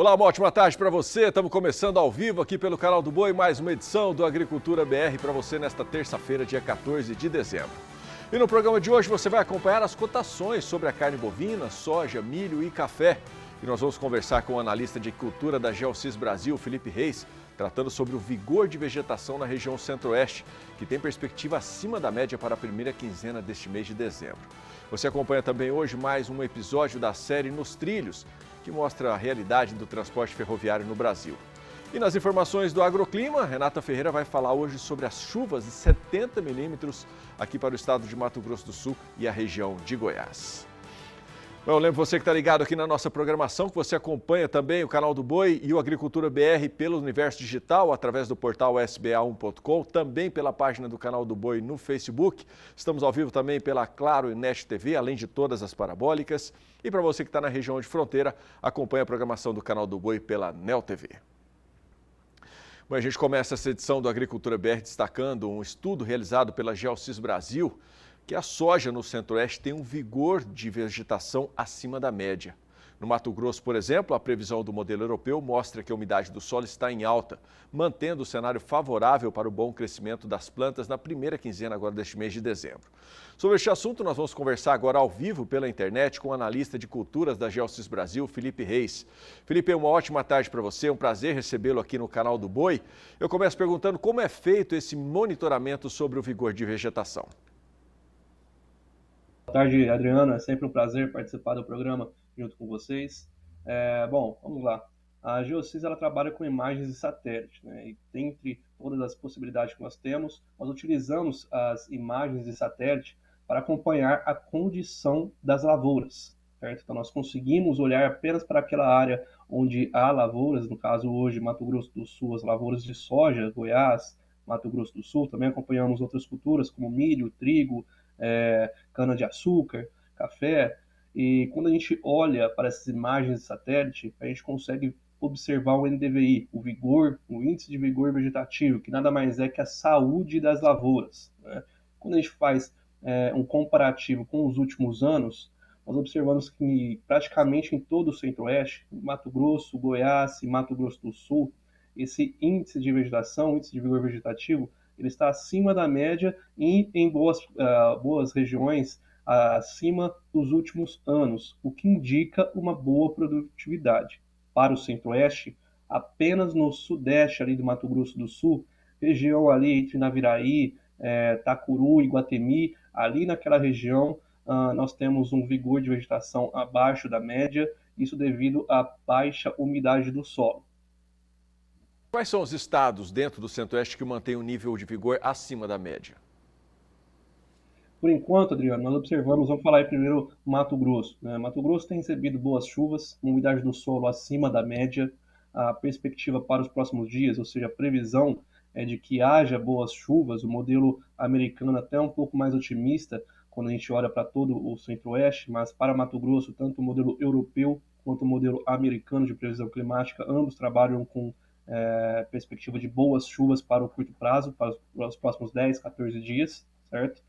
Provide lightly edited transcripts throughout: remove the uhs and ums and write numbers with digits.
Olá, uma ótima tarde para você. Estamos começando ao vivo aqui pelo Canal do Boi, mais uma edição do Agricultura BR para você nesta terça-feira, dia 14 de dezembro. E no programa de hoje você vai acompanhar as cotações sobre a carne bovina, soja, milho e café. E nós vamos conversar com o analista de cultura da Geosys Brasil, Felipe Reis, tratando sobre o vigor de vegetação na região centro-oeste, que tem perspectiva acima da média para a primeira quinzena deste mês de dezembro. Você acompanha também hoje mais um episódio da série Nos Trilhos, que mostra a realidade do transporte ferroviário no Brasil. E nas informações do agroclima, Renata Ferreira vai falar hoje sobre as chuvas de 70 milímetros aqui para o estado de Mato Grosso do Sul e a região de Goiás. Bom, eu lembro você que está ligado aqui na nossa programação, que você acompanha também o Canal do Boi e o Agricultura BR pelo universo digital, através do portal sba1.com, também pela página do Canal do Boi no Facebook. Estamos ao vivo também pela Claro e Nest TV, além de todas as parabólicas. E para você que está na região de fronteira, acompanhe a programação do Canal do Boi pela Nel TV. Bom, a gente começa essa edição do Agricultura BR destacando um estudo realizado pela Geosys Brasil, que a soja no centro-oeste tem um vigor de vegetação acima da média. No Mato Grosso, por exemplo, a previsão do modelo europeu mostra que a umidade do solo está em alta, mantendo o cenário favorável para o bom crescimento das plantas na primeira quinzena agora deste mês de dezembro. Sobre este assunto, nós vamos conversar agora ao vivo pela internet com o analista de culturas da Geosys Brasil, Felipe Reis. Felipe, uma ótima tarde para você, um prazer recebê-lo aqui no Canal do Boi. Eu começo perguntando como é feito esse monitoramento sobre o vigor de vegetação. Boa tarde, Adriano. É sempre um prazer participar do programa junto com vocês. Bom, vamos lá. A Geosys ela trabalha com imagens de satélite, né? E dentre todas as possibilidades que nós temos, nós utilizamos as imagens de satélite para acompanhar a condição das lavouras, certo? Então, nós conseguimos olhar apenas para aquela área onde há lavouras, no caso hoje, Mato Grosso do Sul, as lavouras de soja, Goiás, Mato Grosso do Sul. Também acompanhamos outras culturas como milho, trigo, cana-de-açúcar, café. E quando a gente olha para essas imagens de satélite, a gente consegue observar o NDVI, o vigor, o índice de vigor vegetativo, que nada mais é que a saúde das lavouras, né? Quando a gente faz um comparativo com os últimos anos, nós observamos que praticamente em todo o centro-oeste, Mato Grosso, Goiás e Mato Grosso do Sul, esse índice de vegetação, índice de vigor vegetativo, ele está acima da média e em boas regiões acima dos últimos anos, o que indica uma boa produtividade. Para o centro-oeste, apenas no sudeste ali do Mato Grosso do Sul, região ali entre Naviraí, Tacuru e Iguatemi, ali naquela região nós temos um vigor de vegetação abaixo da média, isso devido à baixa umidade do solo. Quais são os estados dentro do centro-oeste que mantêm um nível de vigor acima da média? Por enquanto, Adriano, nós observamos, vamos falar aí primeiro Mato Grosso, né? Mato Grosso tem recebido boas chuvas, uma umidade do solo acima da média, a perspectiva para os próximos dias, ou seja, a previsão é de que haja boas chuvas, o modelo americano até um pouco mais otimista quando a gente olha para todo o centro-oeste, mas para Mato Grosso, tanto o modelo europeu quanto o modelo americano de previsão climática, ambos trabalham com perspectiva de boas chuvas para o curto prazo, para os próximos 10, 14 dias, certo?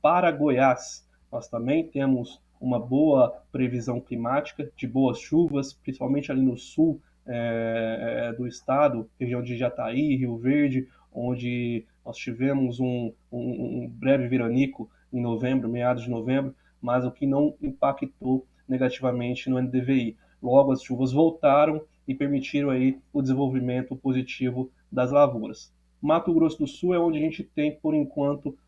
Para Goiás, nós também temos uma boa previsão climática de boas chuvas, principalmente ali no sul do estado, região de Jataí, Rio Verde, onde nós tivemos um breve veranico em novembro, meados de novembro, mas o que não impactou negativamente no NDVI. Logo, as chuvas voltaram e permitiram aí o desenvolvimento positivo das lavouras. Mato Grosso do Sul é onde a gente tem, por enquanto,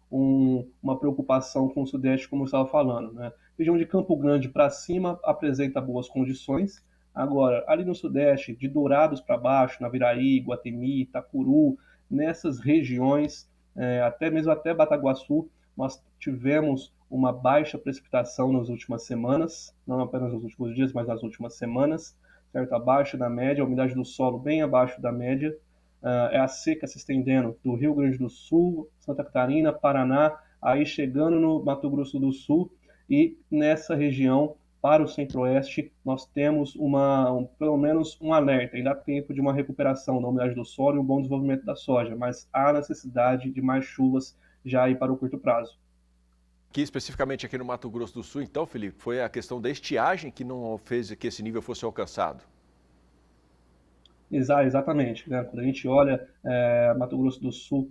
uma preocupação com o Sudeste, como eu estava falando, né? Região de Campo Grande para cima apresenta boas condições. Agora, ali no Sudeste, de Dourados para baixo, Naviraí, Iguatemi, Itacuru, nessas regiões, até Bataguaçu, nós tivemos uma baixa precipitação nas últimas semanas, não apenas nos últimos dias, mas nas últimas semanas, certo? Abaixo da média, a umidade do solo bem abaixo da média. É a seca se estendendo do Rio Grande do Sul, Santa Catarina, Paraná, aí chegando no Mato Grosso do Sul, e nessa região, para o centro-oeste, nós temos pelo menos um alerta. Ainda há tempo de uma recuperação da umidade do solo e um bom desenvolvimento da soja, mas há necessidade de mais chuvas já aí para o curto prazo. Aqui, especificamente aqui no Mato Grosso do Sul, então, Felipe, foi a questão da estiagem que não fez que esse nível fosse alcançado? Exatamente, né? Quando a gente olha Mato Grosso do Sul,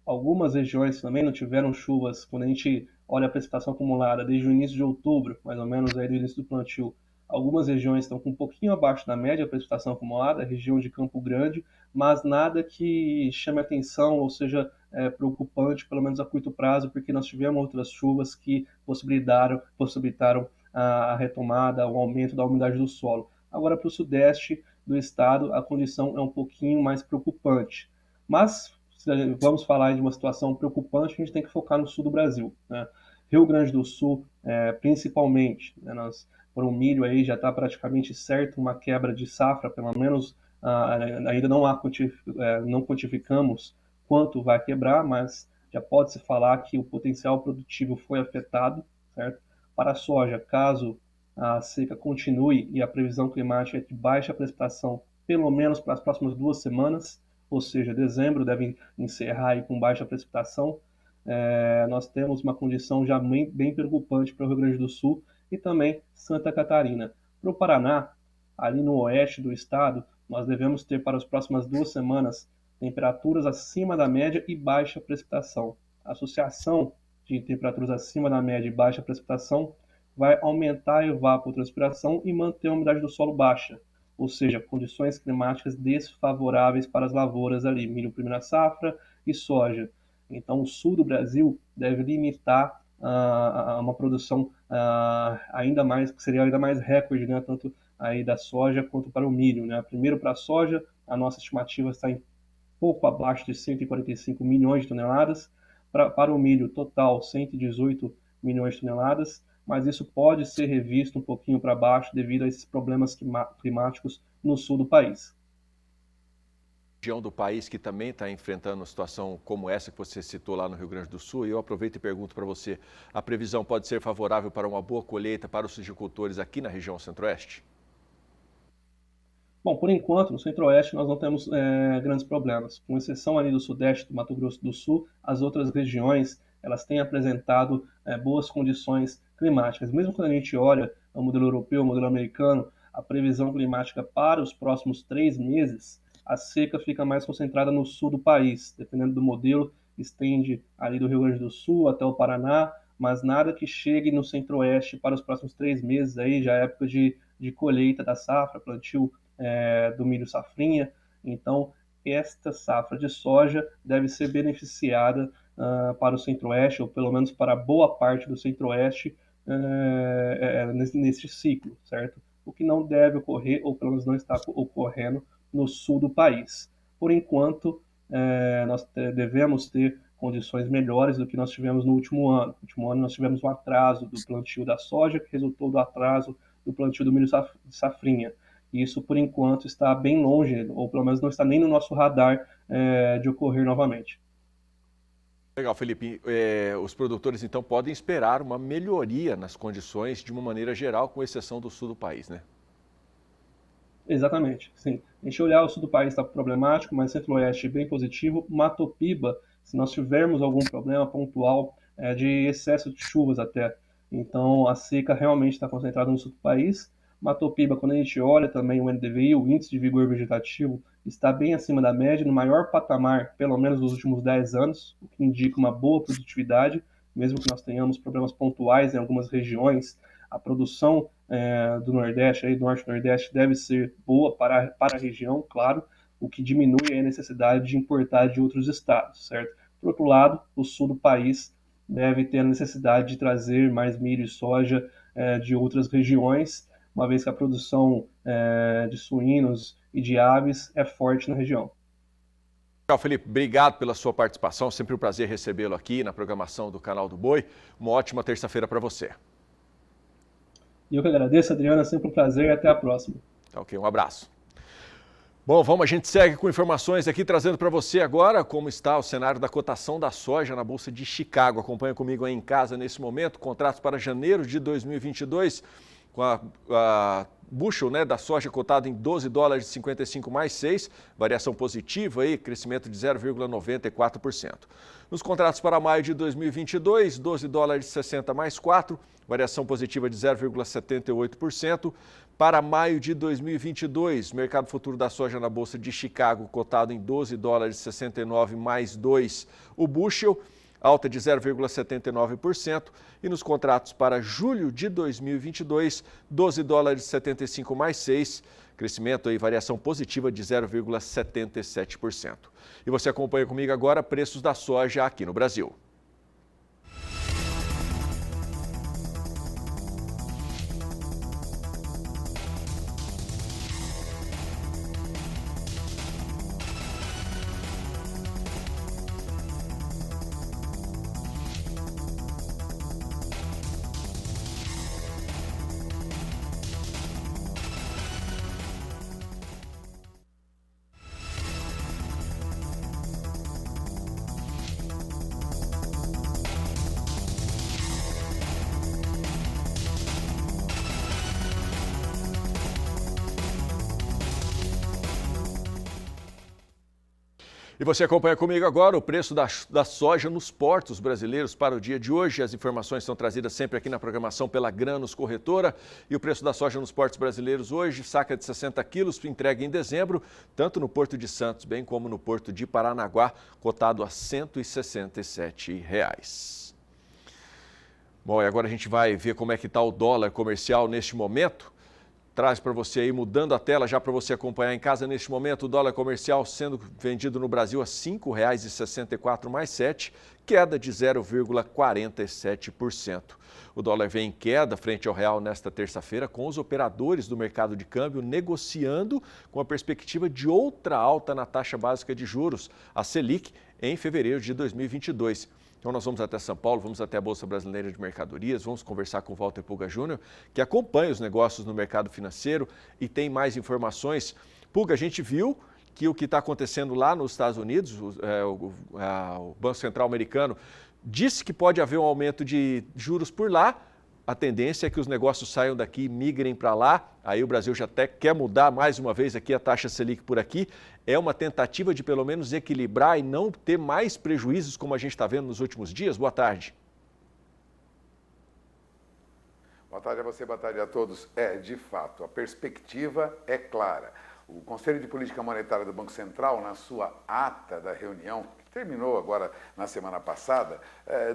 algumas regiões também não tiveram chuvas. Quando a gente olha a precipitação acumulada desde o início de outubro, mais ou menos aí do início do plantio, algumas regiões estão com um pouquinho abaixo da média a precipitação acumulada, a região de Campo Grande, mas nada que chame atenção ou seja preocupante, pelo menos a curto prazo, porque nós tivemos outras chuvas que possibilitaram a retomada, o aumento da umidade do solo. Agora, para o sudeste do estado, a condição é um pouquinho mais preocupante. Mas, se vamos falar de uma situação preocupante, a gente tem que focar no sul do Brasil, né? Rio Grande do Sul, principalmente, né? Por um milho aí já está praticamente certo uma quebra de safra, pelo menos ainda não quantificamos quanto vai quebrar, mas já pode-se falar que o potencial produtivo foi afetado, certo? Para a soja, caso a seca continue e a previsão climática é de baixa precipitação, pelo menos para as próximas 2 semanas, ou seja, dezembro deve encerrar aí com baixa precipitação. Nós temos uma condição já bem preocupante para o Rio Grande do Sul e também Santa Catarina. Para o Paraná, ali no oeste do estado, nós devemos ter para as próximas 2 semanas temperaturas acima da média e baixa precipitação. A associação de temperaturas acima da média e baixa precipitação vai aumentar a evapotranspiração e manter a umidade do solo baixa, ou seja, condições climáticas desfavoráveis para as lavouras ali, milho primeira safra e soja. Então, o sul do Brasil deve limitar uma produção ainda mais, que seria ainda mais recorde, né, tanto aí da soja quanto para o milho, né? Primeiro para a soja, a nossa estimativa está em pouco abaixo de 145 milhões de toneladas, para o milho total 118 milhões de toneladas, mas isso pode ser revisto um pouquinho para baixo devido a esses problemas climáticos no sul do país. Região do país que também está enfrentando uma situação como essa que você citou lá no Rio Grande do Sul, e eu aproveito e pergunto para você, a previsão pode ser favorável para uma boa colheita para os agricultores aqui na região centro-oeste? Bom, por enquanto, no centro-oeste nós não temos grandes problemas. Com exceção ali do sudeste do Mato Grosso do Sul, as outras regiões elas têm apresentado boas condições climáticas. Mesmo quando a gente olha o modelo europeu, o modelo americano, a previsão climática para os próximos 3 meses, a seca fica mais concentrada no sul do país. Dependendo do modelo, estende ali do Rio Grande do Sul até o Paraná, mas nada que chegue no centro-oeste para os próximos 3 meses, aí já é época de colheita da safra, plantio do milho safrinha. Então, esta safra de soja deve ser beneficiada para o centro-oeste, ou pelo menos para boa parte do centro-oeste neste ciclo, certo? O que não deve ocorrer, ou pelo menos não está ocorrendo, no sul do país. Por enquanto, nós devemos ter condições melhores do que nós tivemos no último ano. No último ano nós tivemos um atraso do plantio da soja, que resultou do atraso do plantio do milho safrinha. E isso, por enquanto, está bem longe, ou pelo menos não está nem no nosso radar de ocorrer novamente. Legal, Felipe. Os produtores, então, podem esperar uma melhoria nas condições de uma maneira geral, com exceção do sul do país, né? Exatamente, sim. A gente olhar o sul do país está problemático, mas centro-oeste bem positivo. Mato Piba, se nós tivermos algum problema pontual de excesso de chuvas até. Então, a seca realmente está concentrada no sul do país. Mato Piba, quando a gente olha também o NDVI, o Índice de Vigor Vegetativo, está bem acima da média, no maior patamar, pelo menos nos últimos 10 anos, o que indica uma boa produtividade, mesmo que nós tenhamos problemas pontuais em algumas regiões. A produção do Nordeste, aí, do Norte e Nordeste, deve ser boa para a região, claro, o que diminui a necessidade de importar de outros estados, certo? Por outro lado, o sul do país deve ter a necessidade de trazer mais milho e soja de outras regiões, uma vez que a produção de suínos e de aves é forte na região. Legal, Felipe, obrigado pela sua participação, sempre um prazer recebê-lo aqui na programação do Canal do Boi. Uma ótima terça-feira para você. E eu que agradeço, Adriana, sempre um prazer e até a próxima. Tá ok, um abraço. Bom, a gente segue com informações aqui, trazendo para você agora como está o cenário da cotação da soja na Bolsa de Chicago. Acompanha comigo aí em casa nesse momento, contratos para janeiro de 2022. com a bushel, né, da soja cotada em 12 dólares e 55 mais 6, variação positiva aí, crescimento de 0,94%. Nos contratos para maio de 2022, 12 dólares e 60 mais 4, variação positiva de 0,78%. Para maio de 2022, mercado futuro da soja na Bolsa de Chicago cotado em 12 dólares e 69 mais 2, o bushel, alta de 0,79%, e nos contratos para julho de 2022, 12 dólares e 75 mais 6, crescimento e variação positiva de 0,77%. E você acompanha comigo agora preços da soja aqui no Brasil. E você acompanha comigo agora o preço da soja nos portos brasileiros para o dia de hoje. As informações são trazidas sempre aqui na programação pela Granos Corretora. E o preço da soja nos portos brasileiros hoje, saca de 60 quilos, entregue em dezembro, tanto no Porto de Santos, bem como no Porto de Paranaguá, cotado a R$ 167. Bom, e agora a gente vai ver como é que está o dólar comercial neste momento. Traz para você aí, mudando a tela já para você acompanhar em casa neste momento, o dólar comercial sendo vendido no Brasil a R$ 5,64 mais 7, queda de 0,47%. O dólar vem em queda frente ao real nesta terça-feira, com os operadores do mercado de câmbio negociando com a perspectiva de outra alta na taxa básica de juros, a Selic, em fevereiro de 2022. Então nós vamos até São Paulo, vamos até a Bolsa Brasileira de Mercadorias, vamos conversar com o Walter Puga Júnior, que acompanha os negócios no mercado financeiro e tem mais informações. Puga, a gente viu que o que está acontecendo lá nos Estados Unidos, o Banco Central americano disse que pode haver um aumento de juros por lá. A tendência é que os negócios saiam daqui e migrem para lá. Aí o Brasil já até quer mudar mais uma vez aqui a taxa Selic por aqui. É uma tentativa de pelo menos equilibrar e não ter mais prejuízos como a gente está vendo nos últimos dias. Boa tarde. Boa tarde a você, boa tarde a todos. De fato, a perspectiva é clara. O Conselho de Política Monetária do Banco Central, na sua ata da reunião, que terminou agora na semana passada,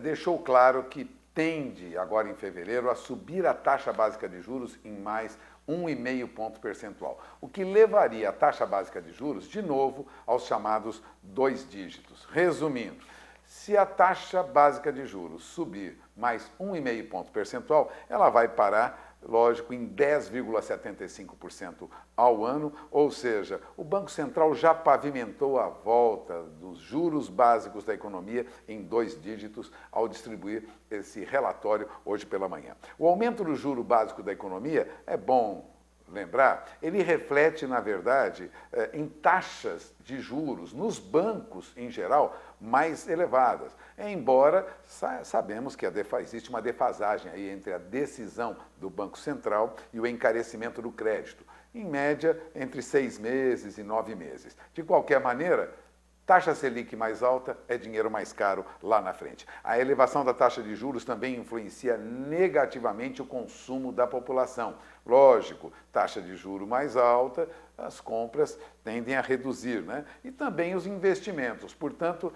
deixou claro que tende, agora em fevereiro, a subir a taxa básica de juros em mais 1,5 ponto percentual, o que levaria a taxa básica de juros, de novo, aos chamados 2 dígitos. Resumindo, se a taxa básica de juros subir mais 1,5 ponto percentual, ela vai parar, lógico, em 10,75% ao ano, ou seja, o Banco Central já pavimentou a volta dos juros básicos da economia em 2 dígitos ao distribuir esse relatório hoje pela manhã. O aumento do juro básico da economia é bom lembrar, ele reflete, na verdade, em taxas de juros nos bancos, em geral, mais elevadas. Embora sabemos que existe uma defasagem aí entre a decisão do Banco Central e o encarecimento do crédito, em média, entre 6 meses e 9 meses. De qualquer maneira, taxa Selic mais alta é dinheiro mais caro lá na frente. A elevação da taxa de juros também influencia negativamente o consumo da população. Lógico, taxa de juro mais alta, as compras tendem a reduzir, né? E também os investimentos. Portanto,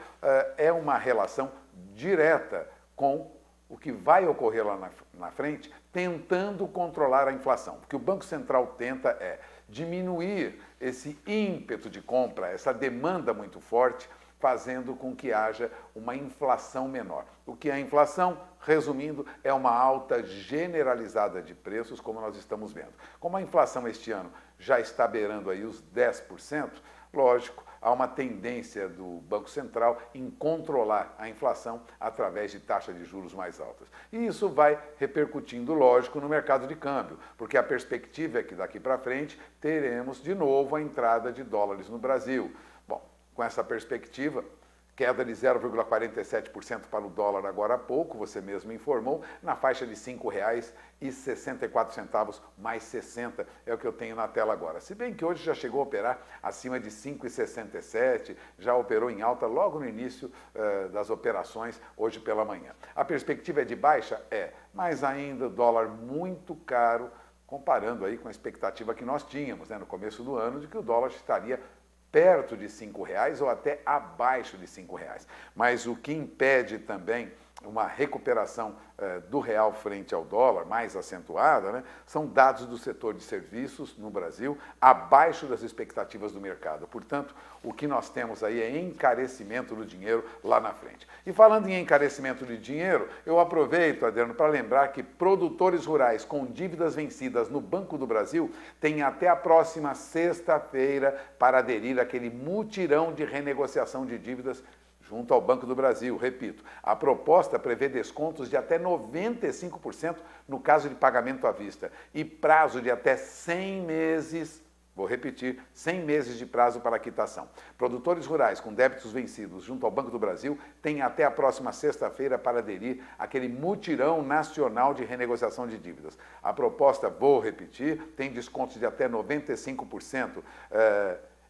é uma relação direta com o que vai ocorrer lá na frente, tentando controlar a inflação. O que o Banco Central tenta é diminuir esse ímpeto de compra, essa demanda muito forte, fazendo com que haja uma inflação menor. O que é a inflação? Resumindo, é uma alta generalizada de preços, como nós estamos vendo. Como a inflação este ano já está beirando aí os 10%, lógico, há uma tendência do Banco Central em controlar a inflação através de taxas de juros mais altas. E isso vai repercutindo, lógico, no mercado de câmbio, porque a perspectiva é que daqui para frente teremos de novo a entrada de dólares no Brasil. Bom, com essa perspectiva, Queda de 0,47% para o dólar agora há pouco, você mesmo informou, na faixa de R$ 5,64, mais 60 é o que eu tenho na tela agora. Se bem que hoje já chegou a operar acima de 5,67, já operou em alta logo no início das operações, hoje pela manhã. A perspectiva é de baixa? É, mas ainda o dólar muito caro, comparando aí com a expectativa que nós tínhamos no começo do ano, de que o dólar estaria perto de R$ 5,00 ou até abaixo de R$ 5,00. Mas o que impede também uma recuperação do real frente ao dólar mais acentuada, são dados do setor de serviços no Brasil abaixo das expectativas do mercado. Portanto, o que nós temos aí é encarecimento do dinheiro lá na frente. E falando em encarecimento de dinheiro, eu aproveito, Adriano, para lembrar que produtores rurais com dívidas vencidas no Banco do Brasil têm até a próxima sexta-feira para aderir àquele mutirão de renegociação de dívidas junto ao Banco do Brasil. Repito, a proposta prevê descontos de até 95% no caso de pagamento à vista e prazo de até 100 meses, vou repetir, 100 meses de prazo para quitação. Produtores rurais com débitos vencidos junto ao Banco do Brasil têm até a próxima sexta-feira para aderir àquele mutirão nacional de renegociação de dívidas. A proposta, vou repetir, tem descontos de até 95%,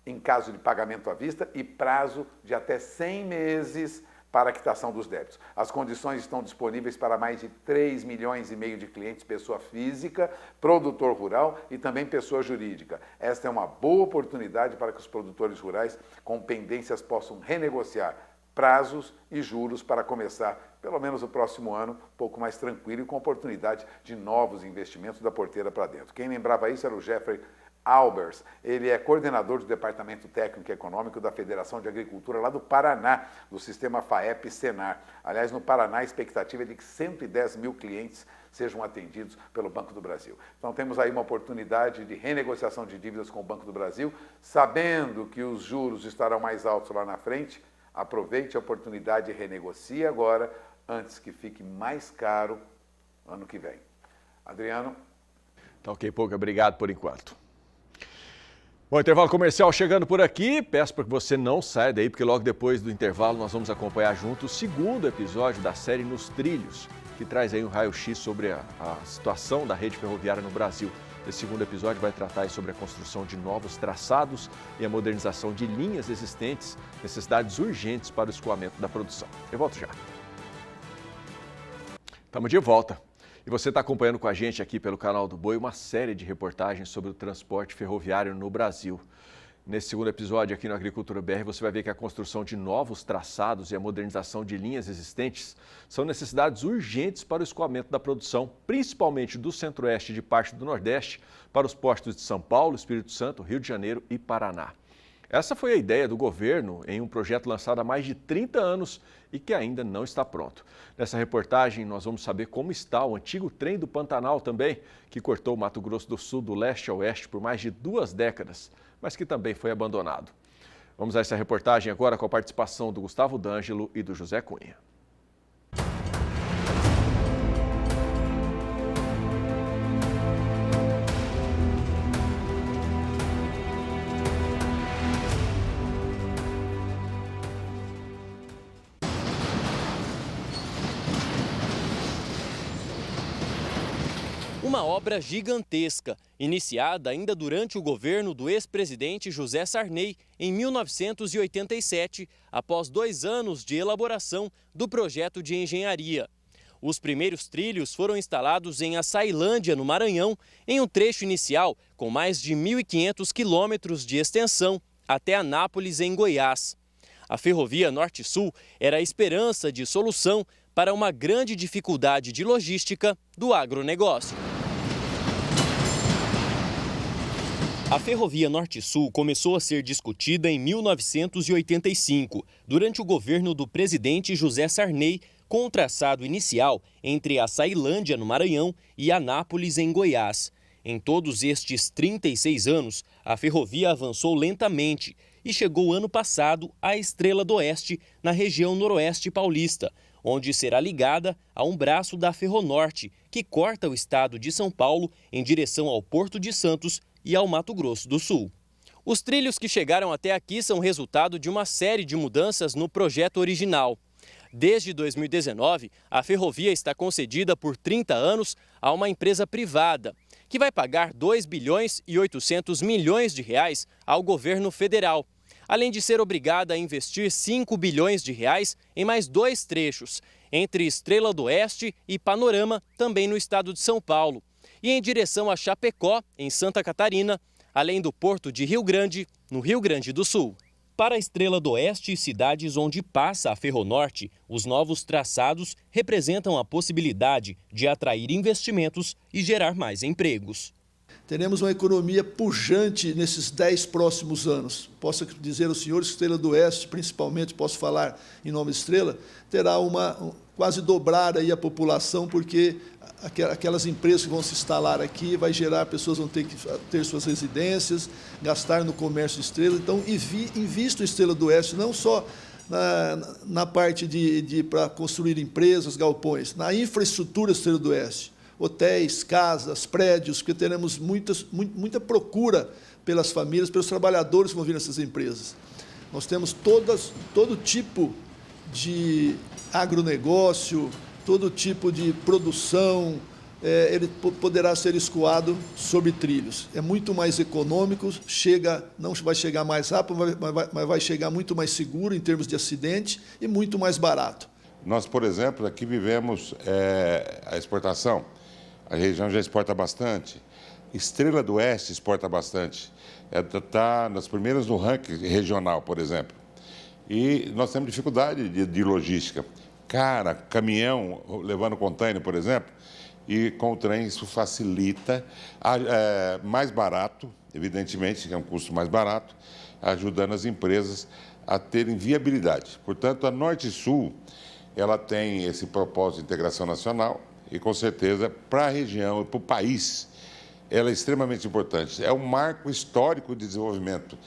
em caso de pagamento à vista e prazo de até 100 meses para a quitação dos débitos. As condições estão disponíveis para mais de 3,5 milhões de clientes, pessoa física, produtor rural e também pessoa jurídica. Esta é uma boa oportunidade para que os produtores rurais com pendências possam renegociar prazos e juros para começar, pelo menos o próximo ano, um pouco mais tranquilo e com oportunidade de novos investimentos da porteira para dentro. Quem lembrava isso era o Jeffrey Albers, ele é coordenador do Departamento Técnico e Econômico da Federação de Agricultura lá do Paraná, do sistema FAEP-Senar. Aliás, no Paraná a expectativa é de que 110 mil clientes sejam atendidos pelo Banco do Brasil. Então temos aí uma oportunidade de renegociação de dívidas com o Banco do Brasil, sabendo que os juros estarão mais altos lá na frente. Aproveite a oportunidade e renegocie agora, antes que fique mais caro ano que vem. Adriano? Tá ok, Pouca, obrigado por enquanto. Bom, intervalo comercial chegando por aqui. Peço para que você não saia daí, porque logo depois do intervalo nós vamos acompanhar junto o segundo episódio da série Nos Trilhos, que traz aí um raio-x sobre a situação da rede ferroviária no Brasil. Esse segundo episódio vai tratar sobre a construção de novos traçados e a modernização de linhas existentes, necessidades urgentes para o escoamento da produção. Eu volto já. Estamos de volta. E você está acompanhando com a gente aqui pelo Canal do Boi uma série de reportagens sobre o transporte ferroviário no Brasil. Nesse segundo episódio aqui no Agricultura BR, você vai ver que a construção de novos traçados e a modernização de linhas existentes são necessidades urgentes para o escoamento da produção, principalmente do Centro-Oeste e de parte do Nordeste, para os portos de São Paulo, Espírito Santo, Rio de Janeiro e Paraná. Essa foi a ideia do governo em um projeto lançado há mais de 30 anos e que ainda não está pronto. Nessa reportagem, nós vamos saber como está o antigo trem do Pantanal também, que cortou o Mato Grosso do Sul do leste a oeste por mais de 2 décadas, mas que também foi abandonado. Vamos a essa reportagem agora com a participação do Gustavo D'Angelo e do José Cunha. Uma obra gigantesca, iniciada ainda durante o governo do ex-presidente José Sarney, em 1987, após 2 anos de elaboração do projeto de engenharia. Os primeiros trilhos foram instalados em Açailândia, no Maranhão, em um trecho inicial com mais de 1.500 quilômetros de extensão, até Anápolis, em Goiás. A Ferrovia Norte-Sul era a esperança de solução para uma grande dificuldade de logística do agronegócio. A Ferrovia Norte-Sul começou a ser discutida em 1985, durante o governo do presidente José Sarney, com o traçado inicial entre Açailândia, no Maranhão, e Anápolis, em Goiás. Em todos estes 36 anos, a ferrovia avançou lentamente e chegou ano passado à Estrela do Oeste, na região noroeste paulista, onde será ligada a um braço da Ferronorte, que corta o estado de São Paulo em direção ao Porto de Santos e ao Mato Grosso do Sul. Os trilhos que chegaram até aqui são resultado de uma série de mudanças no projeto original. Desde 2019, a ferrovia está concedida por 30 anos a uma empresa privada, que vai pagar 2 bilhões e 800 milhões de reais ao governo federal, além de ser obrigada a investir 5 bilhões de reais em mais 2 trechos, entre Estrela do Oeste e Panorama, também no estado de São Paulo, e em direção a Chapecó, em Santa Catarina, além do Porto de Rio Grande, no Rio Grande do Sul. Para a Estrela do Oeste e cidades onde passa a Ferronorte, os novos traçados representam a possibilidade de atrair investimentos e gerar mais empregos. Teremos uma economia pujante nesses 10 próximos anos. Posso dizer aos senhores que Estrela do Oeste, principalmente, posso falar em nome de Estrela, terá quase dobrar aí a população, porque aquelas empresas que vão se instalar aqui, vai gerar, pessoas vão ter que ter suas residências, gastar no comércio de Estrela. Então, invisto em Estrela do Oeste, não só na parte para construir empresas, galpões, na infraestrutura Estrela do Oeste, hotéis, casas, prédios, porque teremos muita procura pelas famílias, pelos trabalhadores que vão vir nessas empresas. Nós temos todo tipo de agronegócio, todo tipo de produção, ele poderá ser escoado sobre trilhos. É muito mais econômico, não vai chegar mais rápido, mas vai chegar muito mais seguro em termos de acidente e muito mais barato. Nós, por exemplo, aqui vivemos a exportação. A região já exporta bastante. Estrela do Oeste exporta bastante. Está nas primeiras no ranking regional, por exemplo. E nós temos dificuldade de logística. Caminhão levando container, por exemplo, e com o trem isso facilita, mais barato, evidentemente, que é um custo mais barato, ajudando as empresas a terem viabilidade. Portanto, a Norte e Sul, ela tem esse propósito de integração nacional e, com certeza, para a região e para o país, ela é extremamente importante. É um marco histórico de desenvolvimento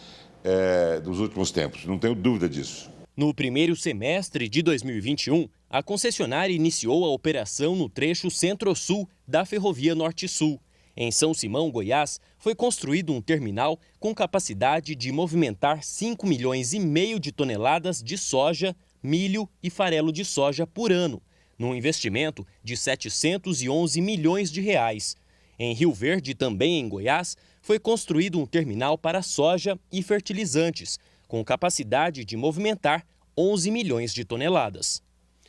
dos últimos tempos, não tenho dúvida disso. No primeiro semestre de 2021, a concessionária iniciou a operação no trecho Centro-Sul da Ferrovia Norte-Sul. Em São Simão, Goiás, foi construído um terminal com capacidade de movimentar 5,5 milhões de toneladas de soja, milho e farelo de soja por ano, num investimento de 711 milhões de reais. Em Rio Verde, também em Goiás, foi construído um terminal para soja e fertilizantes, com capacidade de movimentar 11 milhões de toneladas.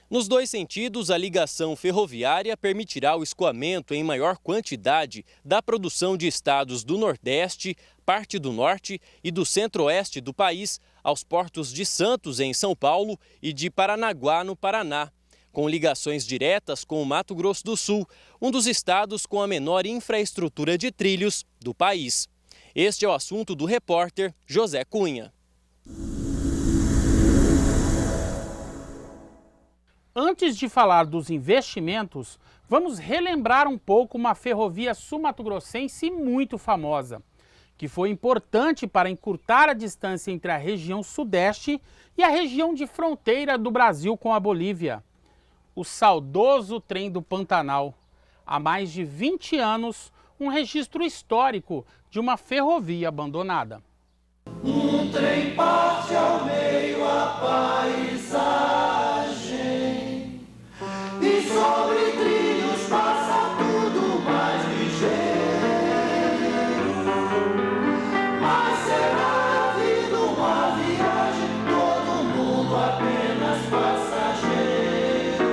Nos dois sentidos, a ligação ferroviária permitirá o escoamento em maior quantidade da produção de estados do Nordeste, parte do Norte e do Centro-Oeste do país aos portos de Santos, em São Paulo, e de Paranaguá, no Paraná, com ligações diretas com o Mato Grosso do Sul, um dos estados com a menor infraestrutura de trilhos do país. Este é o assunto do repórter José Cunha. Antes de falar dos investimentos, vamos relembrar um pouco uma ferrovia sul-mato-grossense muito famosa, que foi importante para encurtar a distância entre a região sudeste e a região de fronteira do Brasil com a Bolívia. O saudoso trem do Pantanal. Há mais de 20 anos, um registro histórico de uma ferrovia abandonada. Um trem parte ao meio a paisagem e sobre trilhos passa tudo mais ligeiro. Mas será a vida uma viagem, todo mundo apenas passageiro.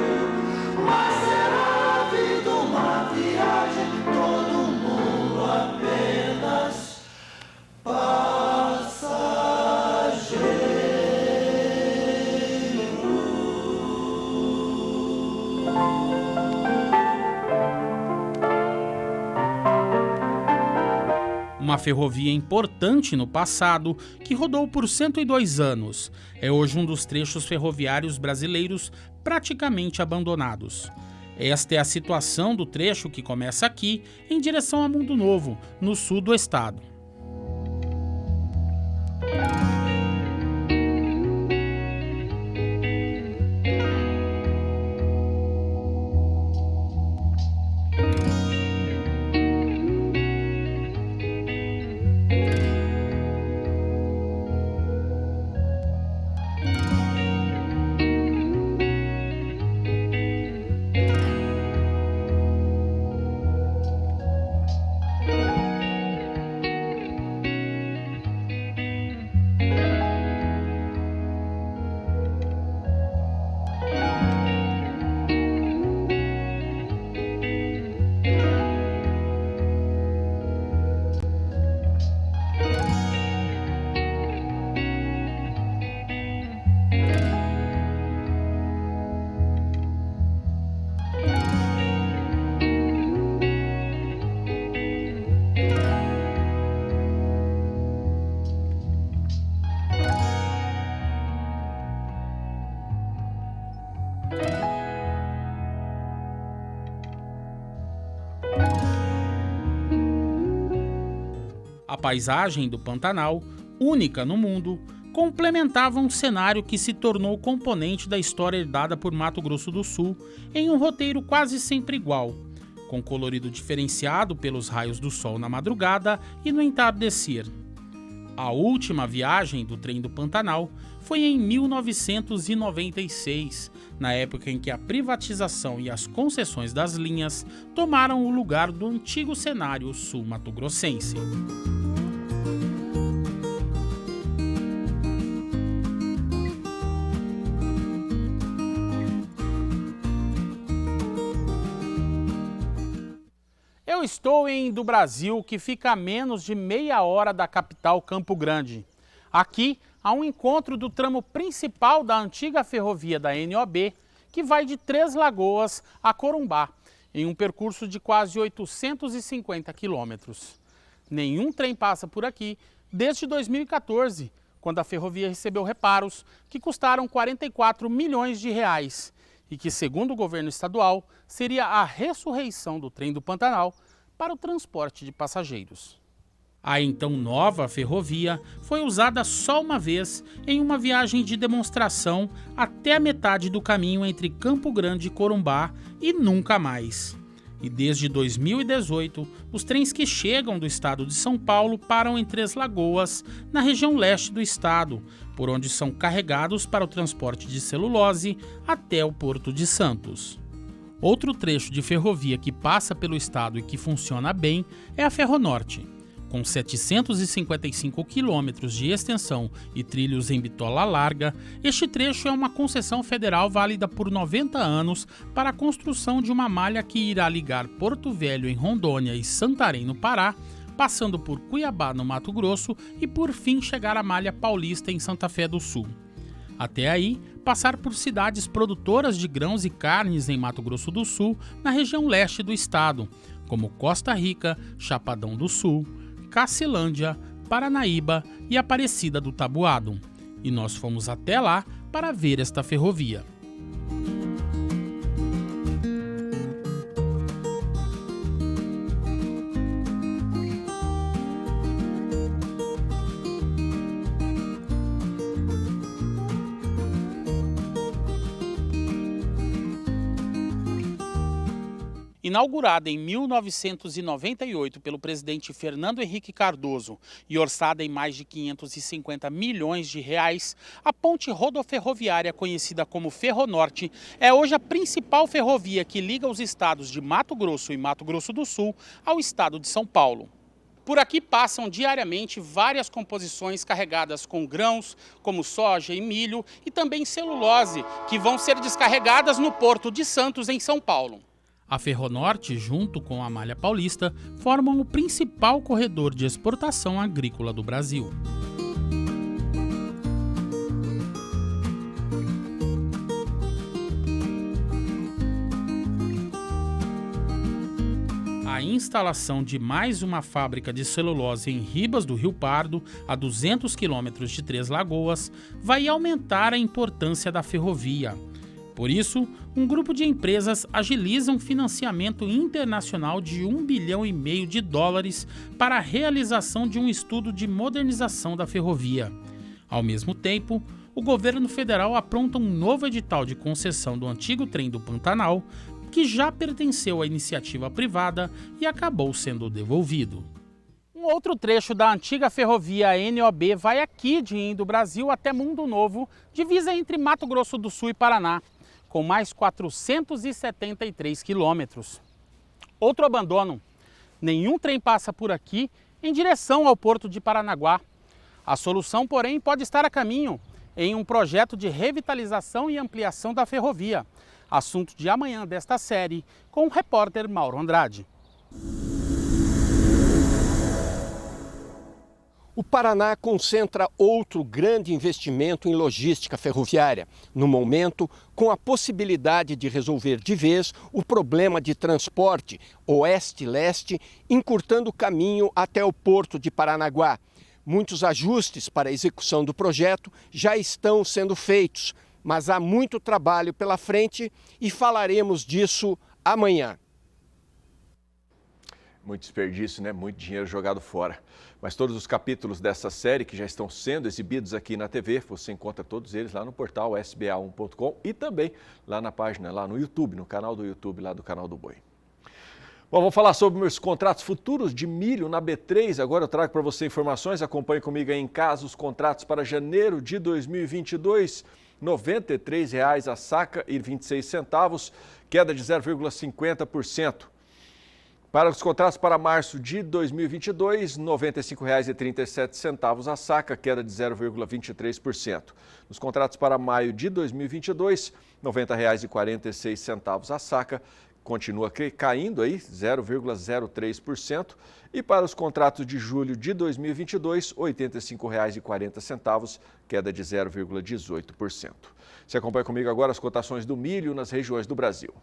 Mas será a vida uma viagem, todo mundo apenas Uma ferrovia importante no passado, que rodou por 102 anos, é hoje um dos trechos ferroviários brasileiros praticamente abandonados. Esta é a situação do trecho que começa aqui, em direção a Mundo Novo, no sul do estado. A paisagem do Pantanal, única no mundo, complementava um cenário que se tornou componente da história herdada por Mato Grosso do Sul em um roteiro quase sempre igual, com colorido diferenciado pelos raios do sol na madrugada e no entardecer. A última viagem do trem do Pantanal foi em 1996, na época em que a privatização e as concessões das linhas tomaram o lugar do antigo cenário sul-mato-grossense. Eu estou em do Brasil, que fica a menos de meia hora da capital Campo Grande. Aqui há um encontro do tramo principal da antiga ferrovia da NOB, que vai de Três Lagoas a Corumbá, em um percurso de quase 850 quilômetros. Nenhum trem passa por aqui desde 2014, quando a ferrovia recebeu reparos que custaram 44 milhões de reais e que, segundo o governo estadual, seria a ressurreição do trem do Pantanal para o transporte de passageiros. A então nova ferrovia foi usada só uma vez em uma viagem de demonstração até a metade do caminho entre Campo Grande e Corumbá e nunca mais. E desde 2018, os trens que chegam do estado de São Paulo param em Três Lagoas, na região leste do estado, por onde são carregados para o transporte de celulose até o Porto de Santos. Outro trecho de ferrovia que passa pelo estado e que funciona bem é a Ferronorte. Com 755 quilômetros de extensão e trilhos em bitola larga, este trecho é uma concessão federal válida por 90 anos para a construção de uma malha que irá ligar Porto Velho, em Rondônia, e Santarém, no Pará, passando por Cuiabá, no Mato Grosso, e por fim chegar à malha paulista em Santa Fé do Sul. Até aí, passar por cidades produtoras de grãos e carnes em Mato Grosso do Sul, na região leste do estado, como Costa Rica, Chapadão do Sul, Cacilândia, Paranaíba e Aparecida do Taboado. E nós fomos até lá para ver esta ferrovia. Inaugurada em 1998 pelo presidente Fernando Henrique Cardoso e orçada em mais de 550 milhões de reais, a ponte rodoferroviária conhecida como Ferronorte é hoje a principal ferrovia que liga os estados de Mato Grosso e Mato Grosso do Sul ao estado de São Paulo. Por aqui passam diariamente várias composições carregadas com grãos, como soja e milho, e também celulose, que vão ser descarregadas no Porto de Santos, em São Paulo. A Ferronorte, junto com a Malha Paulista, formam o principal corredor de exportação agrícola do Brasil. A instalação de mais uma fábrica de celulose em Ribas do Rio Pardo, a 200 quilômetros de Três Lagoas, vai aumentar a importância da ferrovia. Por isso, um grupo de empresas agiliza um financiamento internacional de US$ 1,5 bilhão para a realização de um estudo de modernização da ferrovia. Ao mesmo tempo, o governo federal apronta um novo edital de concessão do antigo trem do Pantanal, que já pertenceu à iniciativa privada e acabou sendo devolvido. Um outro trecho da antiga ferrovia NOB vai aqui de Indo Brasil até Mundo Novo, divisa entre Mato Grosso do Sul e Paraná, com mais 473 quilômetros. Outro abandono: nenhum trem passa por aqui em direção ao Porto de Paranaguá. A solução, porém, pode estar a caminho em um projeto de revitalização e ampliação da ferrovia. Assunto de amanhã desta série, com o repórter Mauro Andrade. O Paraná concentra outro grande investimento em logística ferroviária, no momento com a possibilidade de resolver de vez o problema de transporte oeste-leste, encurtando o caminho até o Porto de Paranaguá. Muitos ajustes para a execução do projeto já estão sendo feitos, mas há muito trabalho pela frente e falaremos disso amanhã. Muito desperdício, né? Muito dinheiro jogado fora. Mas todos os capítulos dessa série que já estão sendo exibidos aqui na TV, você encontra todos eles lá no portal sba1.com e também lá na página, lá no YouTube, no canal do YouTube, lá do Canal do Boi. Bom, vamos falar sobre os contratos futuros de milho na B3. Agora eu trago para você informações. Acompanhe comigo aí em casa os contratos para janeiro de 2022. R$ 93,00 a saca e 26 centavos, queda de 0,50%. Para os contratos para março de 2022, R$ 95,37 a saca, queda de 0,23%. Nos contratos para maio de 2022, R$ 90,46 a saca, continua caindo aí 0,03%. E para os contratos de julho de 2022, R$ 85,40, queda de 0,18%. Você acompanha comigo agora as cotações do milho nas regiões do Brasil.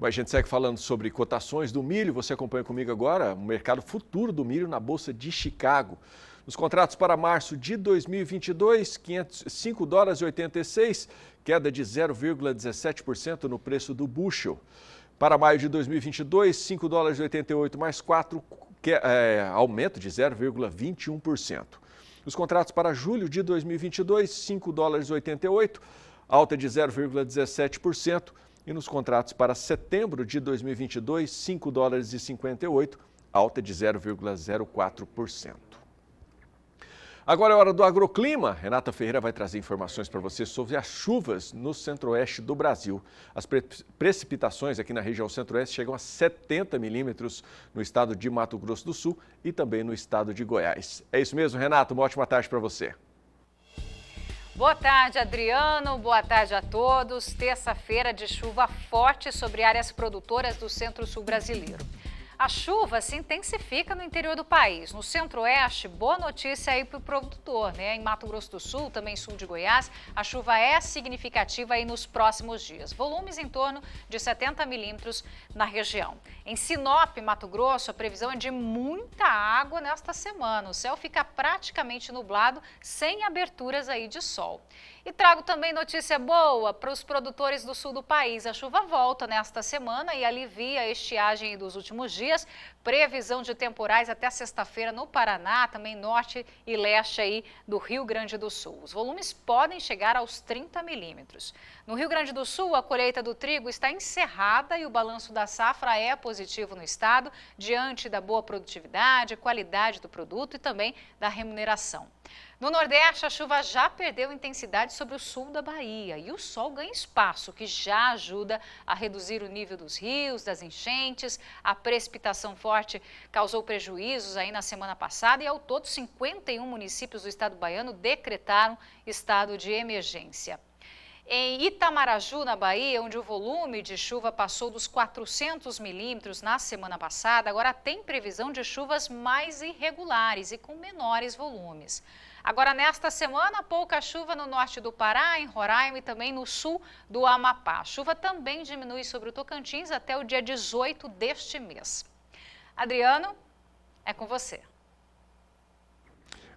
A gente segue falando sobre cotações do milho. Você acompanha comigo agora o mercado futuro do milho na Bolsa de Chicago. Nos contratos para março de 2022, $5,86, queda de 0,17% no preço do bushel. Para maio de 2022, $5,88 mais 4, aumento de 0,21%. Os contratos para julho de 2022, $5,88, alta de 0,17%. E nos contratos para setembro de 2022, $5,58, alta de 0,04%. Agora é hora do agroclima. Renata Ferreira vai trazer informações para você sobre as chuvas no centro-oeste do Brasil. As precipitações aqui na região centro-oeste chegam a 70 milímetros no estado de Mato Grosso do Sul e também no estado de Goiás. É isso mesmo, Renata? Uma ótima tarde para você. Boa tarde, Adriano. Boa tarde a todos. Terça-feira de chuva forte sobre áreas produtoras do centro-sul brasileiro. A chuva se intensifica no interior do país. No centro-oeste, boa notícia aí para o produtor, né? Em Mato Grosso do Sul, também sul de Goiás, a chuva é significativa aí nos próximos dias. Volumes em torno de 70 milímetros na região. Em Sinop, Mato Grosso, a previsão é de muita água nesta semana. O céu fica praticamente nublado, sem aberturas aí de sol. E trago também notícia boa para os produtores do sul do país. A chuva volta nesta semana e alivia a estiagem dos últimos dias. Previsão de temporais até sexta-feira no Paraná, também norte e leste aí do Rio Grande do Sul. Os volumes podem chegar aos 30 milímetros. No Rio Grande do Sul, a colheita do trigo está encerrada e o balanço da safra é positivo no estado, diante da boa produtividade, qualidade do produto e também da remuneração. No Nordeste, a chuva já perdeu intensidade sobre o sul da Bahia e o sol ganha espaço, que já ajuda a reduzir o nível dos rios, das enchentes. A precipitação forte causou prejuízos aí na semana passada e, ao todo, 51 municípios do estado baiano decretaram estado de emergência. Em Itamaraju, na Bahia, onde o volume de chuva passou dos 400 milímetros na semana passada, agora tem previsão de chuvas mais irregulares e com menores volumes. Agora, nesta semana, pouca chuva no norte do Pará, em Roraima e também no sul do Amapá. A chuva também diminui sobre o Tocantins até o dia 18 deste mês. Adriano, é com você.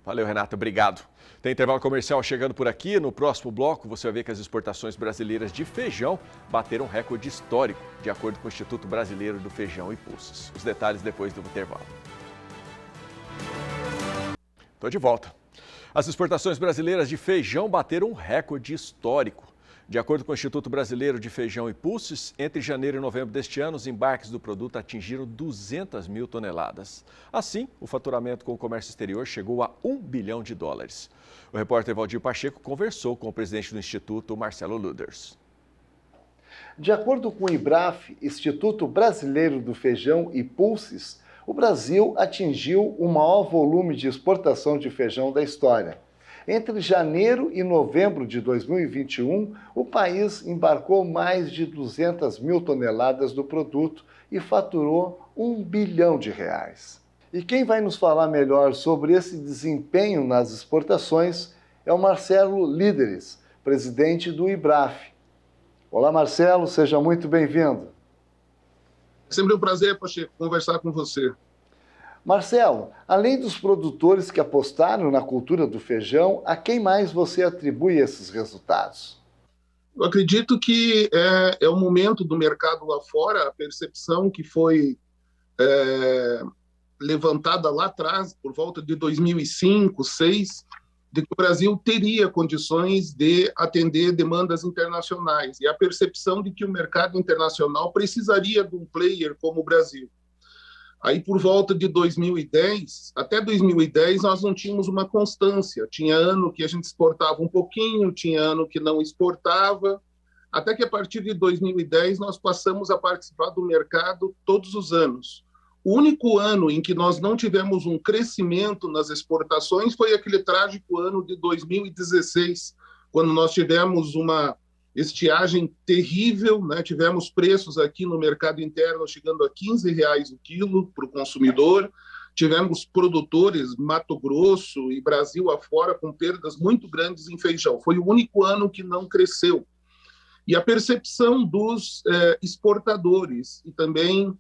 Valeu, Renata. Obrigado. Tem intervalo comercial chegando por aqui. No próximo bloco, você vai ver que as exportações brasileiras de feijão bateram um recorde histórico, de acordo com o Instituto Brasileiro do Feijão e Pulses. Os detalhes depois do intervalo. Estou de volta. As exportações brasileiras de feijão bateram um recorde histórico. De acordo com o Instituto Brasileiro de Feijão e Pulses, entre janeiro e novembro deste ano, os embarques do produto atingiram 200 mil toneladas. Assim, o faturamento com o comércio exterior chegou a $1 bilhão. O repórter Valdir Pacheco conversou com o presidente do Instituto, Marcelo Luders. De acordo com o IBRAF, Instituto Brasileiro do Feijão e Pulses, o Brasil atingiu o maior volume de exportação de feijão da história. Entre janeiro e novembro de 2021, o país embarcou mais de 200 mil toneladas do produto e faturou R$1 bilhão. E quem vai nos falar melhor sobre esse desempenho nas exportações é o Marcelo Líderes, presidente do IBRAF. Olá, Marcelo, seja muito bem-vindo. É sempre um prazer, Pacheco, conversar com você. Marcelo, além dos produtores que apostaram na cultura do feijão, a quem mais você atribui esses resultados? Eu acredito que é o momento do mercado lá fora, a percepção que foi levantada lá atrás, por volta de 2005, 2006, de que o Brasil teria condições de atender demandas internacionais e a percepção de que o mercado internacional precisaria de um player como o Brasil. Aí, por volta de 2010, até 2010, nós não tínhamos uma constância. Tinha ano que a gente exportava um pouquinho, tinha ano que não exportava, até que a partir de 2010 nós passamos a participar do mercado todos os anos. O único ano em que nós não tivemos um crescimento nas exportações foi aquele trágico ano de 2016, quando nós tivemos uma estiagem terrível, né? Tivemos preços aqui no mercado interno chegando a R$15 o quilo para o consumidor, tivemos produtores Mato Grosso e Brasil afora com perdas muito grandes em feijão. Foi o único ano que não cresceu. E a percepção dos exportadores e também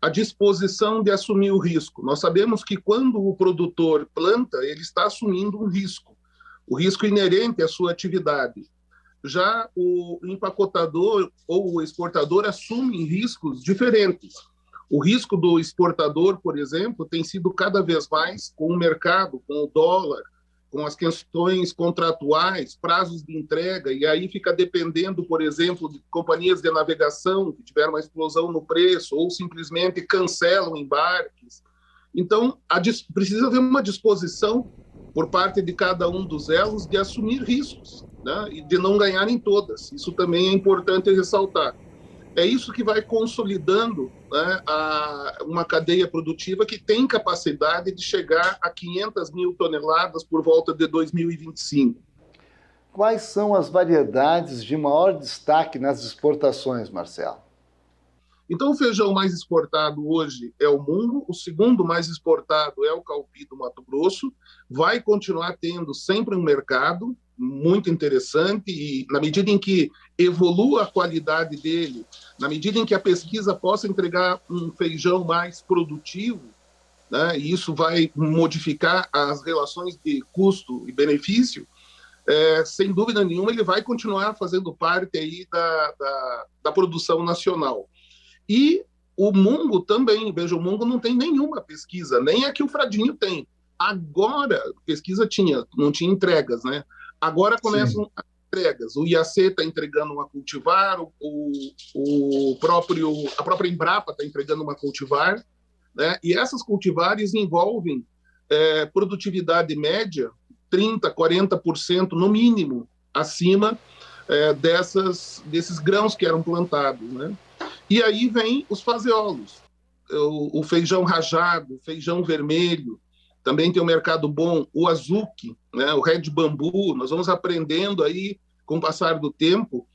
a disposição de assumir o risco. Nós sabemos que quando o produtor planta, ele está assumindo um risco, o risco inerente à sua atividade. Já o empacotador ou o exportador assumem riscos diferentes. O risco do exportador, por exemplo, tem sido cada vez mais com o mercado, com o dólar, com as questões contratuais, prazos de entrega, e aí fica dependendo, por exemplo, de companhias de navegação que tiveram uma explosão no preço ou simplesmente cancelam embarques. Então, precisa haver uma disposição por parte de cada um dos elos de assumir riscos, né, e de não ganhar em todas. Isso também é importante ressaltar. É isso que vai consolidando, né, uma cadeia produtiva que tem capacidade de chegar a 500 mil toneladas por volta de 2025. Quais são as variedades de maior destaque nas exportações, Marcelo? Então, o feijão mais exportado hoje é o mungo, o segundo mais exportado é o calpi do Mato Grosso, vai continuar tendo sempre um mercado muito interessante e, na medida em que evolua a qualidade dele, na medida em que a pesquisa possa entregar um feijão mais produtivo, né, e isso vai modificar as relações de custo e benefício, sem dúvida nenhuma ele vai continuar fazendo parte aí da produção nacional. E o mungo também, veja, o mungo não tem nenhuma pesquisa, nem a que o Fradinho tem. Agora, pesquisa não tinha entregas, né? Agora começam as entregas. O IAC está entregando uma cultivar, a própria Embrapa está entregando uma cultivar, né? E essas cultivares envolvem produtividade média 30%, 40% no mínimo acima desses grãos que eram plantados, né? E aí vem os faseolos, o feijão rajado, o feijão vermelho, também tem um mercado bom, o azuki, né, o red bambu. Nós vamos aprendendo aí, com o passar do tempo,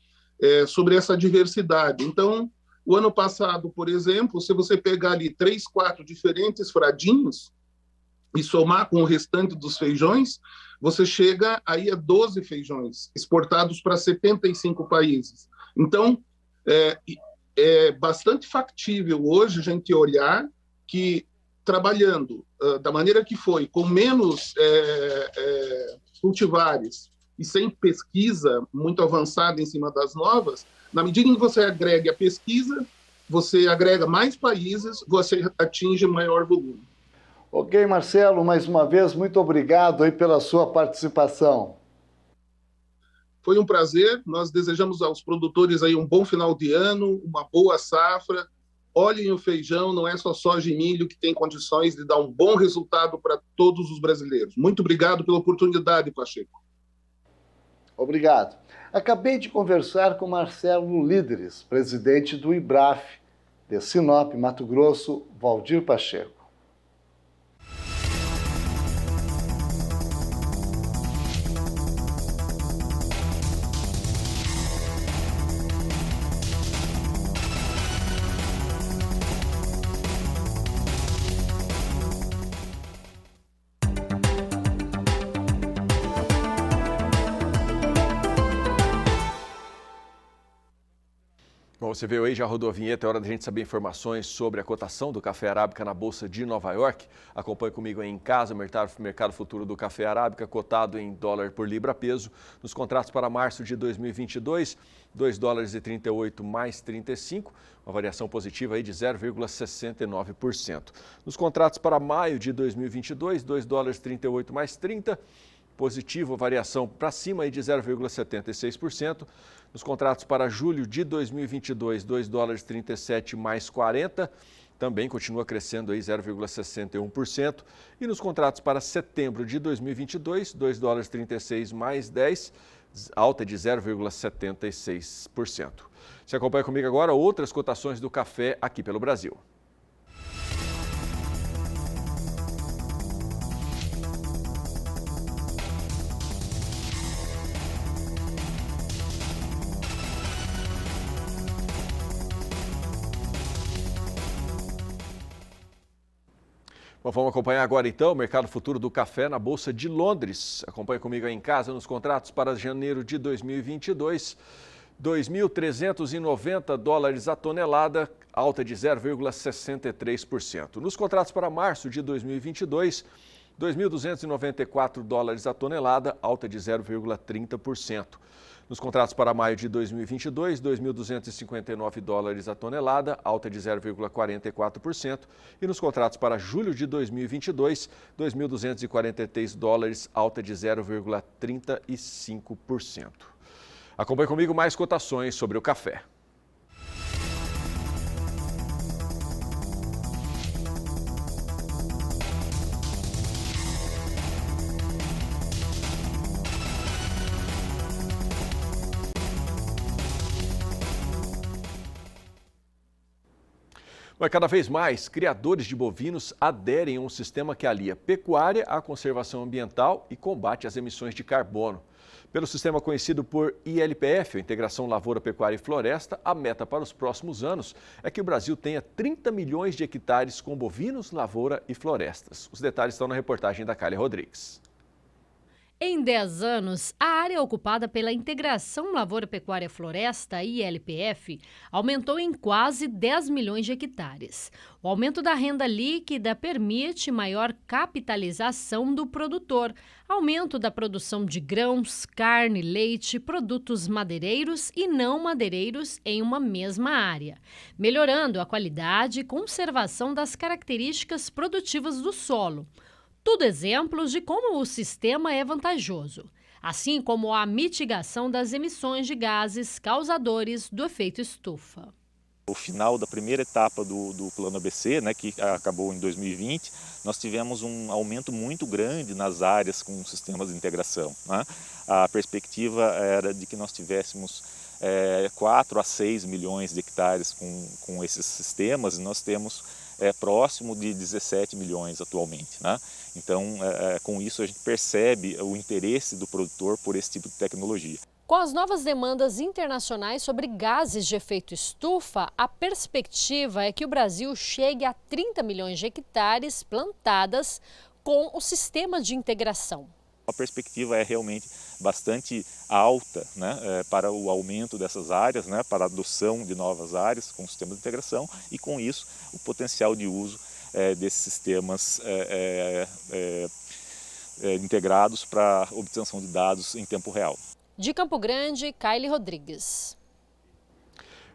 sobre essa diversidade. Então, o ano passado, por exemplo, se você pegar ali 3, 4 diferentes fradinhos e somar com o restante dos feijões, você chega aí a 12 feijões exportados para 75 países. Então, é bastante factível hoje a gente olhar que, trabalhando da maneira que foi, com menos cultivares e sem pesquisa muito avançada em cima das novas, na medida em que você agrega a pesquisa, você agrega mais países, você atinge maior volume. Ok, Marcelo, mais uma vez, muito obrigado aí pela sua participação. Foi um prazer, nós desejamos aos produtores aí um bom final de ano, uma boa safra. Olhem o feijão, não é só soja e milho que tem condições de dar um bom resultado para todos os brasileiros. Muito obrigado pela oportunidade, Pacheco. Obrigado. Acabei de conversar com Marcelo Líderes, presidente do IBRAF, de Sinop, Mato Grosso, Valdir Pacheco. Bom, você veio aí, já rodou a vinheta, é hora da gente saber informações sobre a cotação do café arábica na Bolsa de Nova York. Acompanhe comigo aí em casa, o mercado futuro do café arábica cotado em dólar por libra peso. Nos contratos para março de 2022, 2 dólares e 38 mais 35, uma variação positiva aí de 0,69%. Nos contratos para maio de 2022, 2 dólares e 38 mais 30, positivo, variação para cima aí de 0,76%. Nos contratos para julho de 2022, 2 dólares e 37 mais 40, também continua crescendo aí 0,61%. E nos contratos para setembro de 2022, 2 dólares e 36 mais 10, alta de 0,76%. Você acompanha comigo agora outras cotações do café aqui pelo Brasil. Bom, vamos acompanhar agora então o mercado futuro do café na Bolsa de Londres. Acompanhe comigo aí em casa nos contratos para janeiro de 2022. 2.390 dólares a tonelada, alta de 0,63%. Nos contratos para março de 2022, 2.294 dólares a tonelada, alta de 0,30%. Nos contratos para maio de 2022, 2.259 dólares a tonelada, alta de 0,44%. E nos contratos para julho de 2022, 2.243 dólares, alta de 0,35%. Acompanhe comigo mais cotações sobre o café. Mas cada vez mais, criadores de bovinos aderem a um sistema que alia pecuária à conservação ambiental e combate às emissões de carbono. Pelo sistema conhecido por ILPF, a Integração Lavoura, Pecuária e Floresta, a meta para os próximos anos é que o Brasil tenha 30 milhões de hectares com bovinos, lavoura e florestas. Os detalhes estão na reportagem da Cália Rodrigues. Em 10 anos, a área ocupada pela Integração Lavoura, Pecuária e Floresta, ILPF, aumentou em quase 10 milhões de hectares. O aumento da renda líquida permite maior capitalização do produtor, aumento da produção de grãos, carne, leite, produtos madeireiros e não madeireiros em uma mesma área, melhorando a qualidade e conservação das características produtivas do solo. Tudo exemplos de como o sistema é vantajoso, assim como a mitigação das emissões de gases causadores do efeito estufa. O final da primeira etapa do Plano ABC, que acabou em 2020, nós tivemos um aumento muito grande nas áreas com sistemas de integração. A perspectiva era de que nós tivéssemos 4 a 6 milhões de hectares com esses sistemas, e nós temos próximo de 17 milhões atualmente. Então, com isso a gente percebe o interesse do produtor por esse tipo de tecnologia. Com as novas demandas internacionais sobre gases de efeito estufa, a perspectiva é que o Brasil chegue a 30 milhões de hectares plantadas com o sistema de integração. A perspectiva é realmente bastante alta para o aumento dessas áreas, para a adoção de novas áreas com o sistema de integração e, com isso, o potencial de uso desses sistemas integrados para obtenção de dados em tempo real. De Campo Grande, Kylie Rodrigues.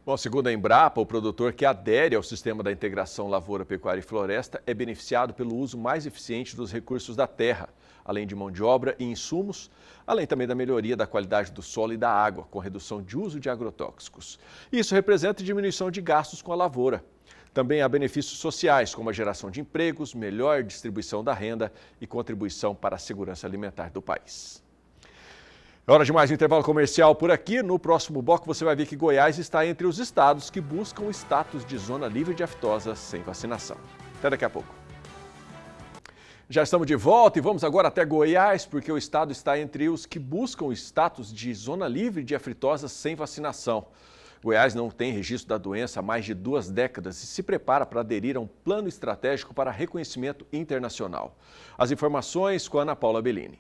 Bom, segundo a Embrapa, o produtor que adere ao sistema da integração lavoura, pecuária e floresta é beneficiado pelo uso mais eficiente dos recursos da terra, além de mão de obra e insumos, além também da melhoria da qualidade do solo e da água, com redução de uso de agrotóxicos. Isso representa diminuição de gastos com a lavoura. Também há benefícios sociais, como a geração de empregos, melhor distribuição da renda e contribuição para a segurança alimentar do país. É hora de mais um intervalo comercial por aqui. No próximo bloco você vai ver que Goiás está entre os estados que buscam o status de zona livre de aftosa sem vacinação. Até daqui a pouco. Já estamos de volta e vamos agora até Goiás, porque o estado está entre os que buscam o status de zona livre de aftosa sem vacinação. Goiás não tem registro da doença há mais de 2 décadas e se prepara para aderir a um plano estratégico para reconhecimento internacional. As informações com a Ana Paula Bellini.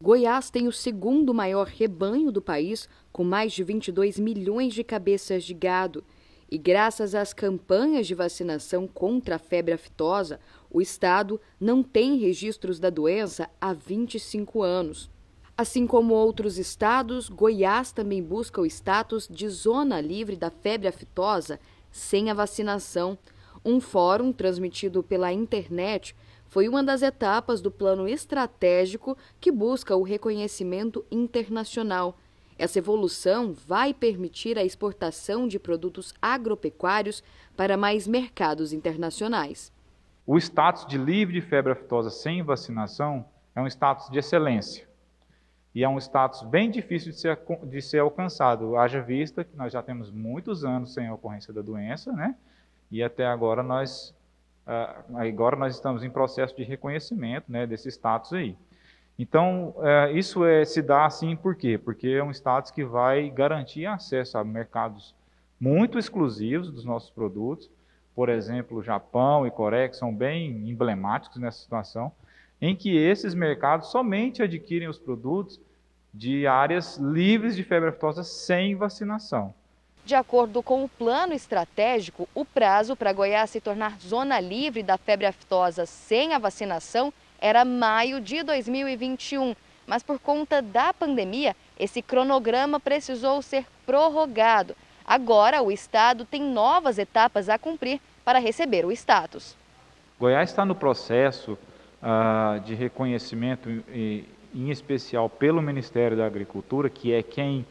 Goiás tem o segundo maior rebanho do país, com mais de 22 milhões de cabeças de gado. E graças às campanhas de vacinação contra a febre aftosa, o estado não tem registros da doença há 25 anos. Assim como outros estados, Goiás também busca o status de zona livre da febre aftosa sem a vacinação. Um fórum transmitido pela internet foi uma das etapas do plano estratégico que busca o reconhecimento internacional. Essa evolução vai permitir a exportação de produtos agropecuários para mais mercados internacionais. O status de livre de febre aftosa sem vacinação é um status de excelência. E é um status bem difícil de ser alcançado, haja vista que nós já temos muitos anos sem a ocorrência da doença, né? E até agora nós estamos em processo de reconhecimento, né, desse status aí. Então, isso se dá assim por quê? Porque é um status que vai garantir acesso a mercados muito exclusivos dos nossos produtos, por exemplo, o Japão e Coreia, que são bem emblemáticos nessa situação, em que esses mercados somente adquirem os produtos de áreas livres de febre aftosa sem vacinação. De acordo com o plano estratégico, o prazo para Goiás se tornar zona livre da febre aftosa sem a vacinação era maio de 2021, mas por conta da pandemia, esse cronograma precisou ser prorrogado. Agora, o estado tem novas etapas a cumprir para receber o status. Goiás está no processo de reconhecimento, em especial pelo Ministério da Agricultura, que é quem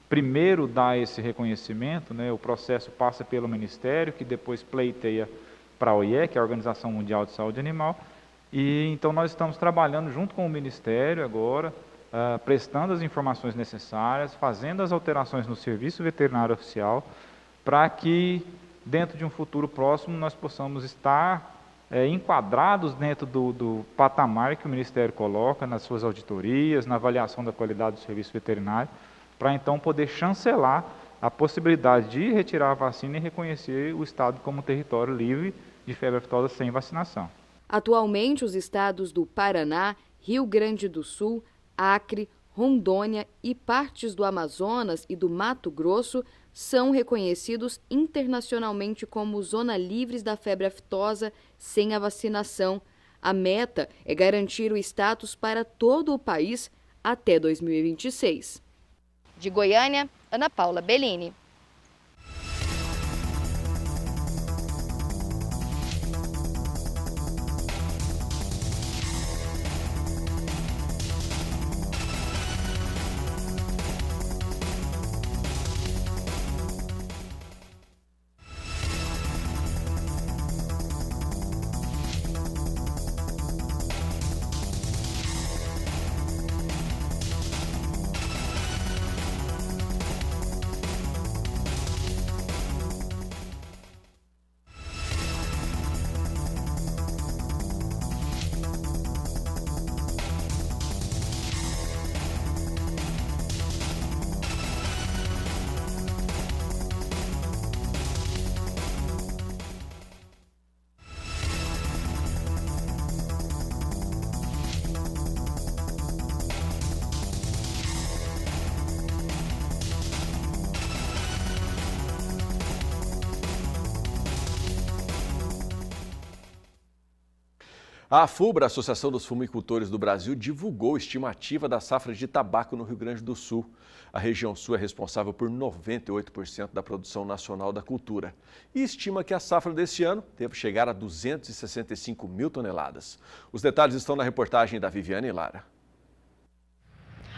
primeiro dá esse reconhecimento, né? O processo passa pelo Ministério, que depois pleiteia para a OIE, que é a Organização Mundial de Saúde Animal. E então nós estamos trabalhando junto com o Ministério agora, prestando as informações necessárias, fazendo as alterações no Serviço Veterinário Oficial, para que dentro de um futuro próximo nós possamos estar enquadrados dentro do patamar que o Ministério coloca nas suas auditorias, na avaliação da qualidade do serviço veterinário, para então poder chancelar a possibilidade de retirar a vacina e reconhecer o estado como território livre de febre aftosa sem vacinação. Atualmente, os estados do Paraná, Rio Grande do Sul, Acre, Rondônia e partes do Amazonas e do Mato Grosso são reconhecidos internacionalmente como zona livres da febre aftosa sem a vacinação. A meta é garantir o status para todo o país até 2026. De Goiânia, Ana Paula Bellini. A FUBRA, Associação dos Fumicultores do Brasil, divulgou estimativa da safra de tabaco no Rio Grande do Sul. A região sul é responsável por 98% da produção nacional da cultura e estima que a safra deste ano deve chegar a 265 mil toneladas. Os detalhes estão na reportagem da Viviane Lara.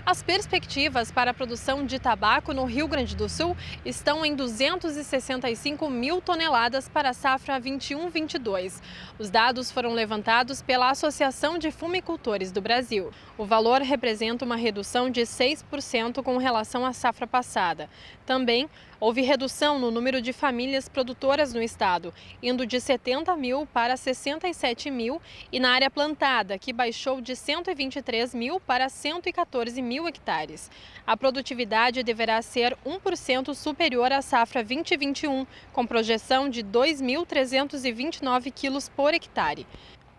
As perspectivas para a produção de tabaco no Rio Grande do Sul estão em 265 mil toneladas para a safra 21-22. Os dados foram levantados pela Associação de Fumicultores do Brasil. O valor representa uma redução de 6% com relação à safra passada. Também houve redução no número de famílias produtoras no estado, indo de 70 mil para 67 mil, e na área plantada, que baixou de 123 mil para 114 mil hectares. A produtividade deverá ser 1% superior à safra 2021, com projeção de 2.329 quilos por hectare.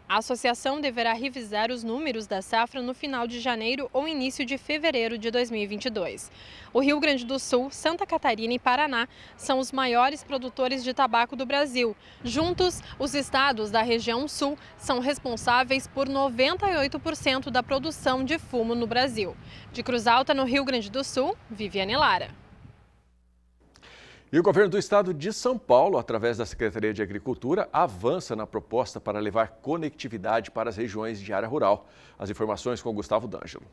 A associação deverá revisar os números da safra no final de janeiro ou início de fevereiro de 2022. O Rio Grande do Sul, Santa Catarina e Paraná são os maiores produtores de tabaco do Brasil. Juntos, os estados da região sul são responsáveis por 98% da produção de fumo no Brasil. De Cruz Alta, no Rio Grande do Sul, Viviane Lara. E o governo do estado de São Paulo, através da Secretaria de Agricultura, avança na proposta para levar conectividade para as regiões de área rural. As informações com Gustavo D'Angelo.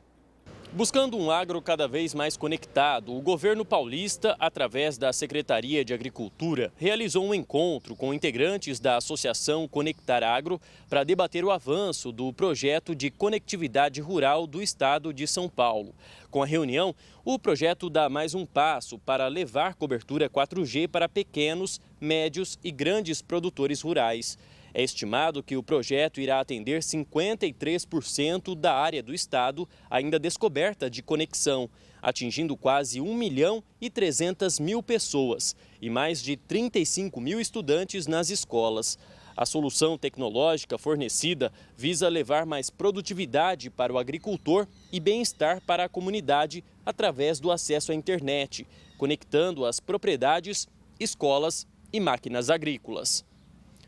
Buscando um agro cada vez mais conectado, o governo paulista, através da Secretaria de Agricultura, realizou um encontro com integrantes da Associação Conectar Agro para debater o avanço do projeto de conectividade rural do estado de São Paulo. Com a reunião, o projeto dá mais um passo para levar cobertura 4G para pequenos, médios e grandes produtores rurais. É estimado que o projeto irá atender 53% da área do estado ainda descoberta de conexão, atingindo quase 1.300.000 pessoas e mais de 35 mil estudantes nas escolas. A solução tecnológica fornecida visa levar mais produtividade para o agricultor e bem-estar para a comunidade através do acesso à internet, conectando as propriedades, escolas e máquinas agrícolas.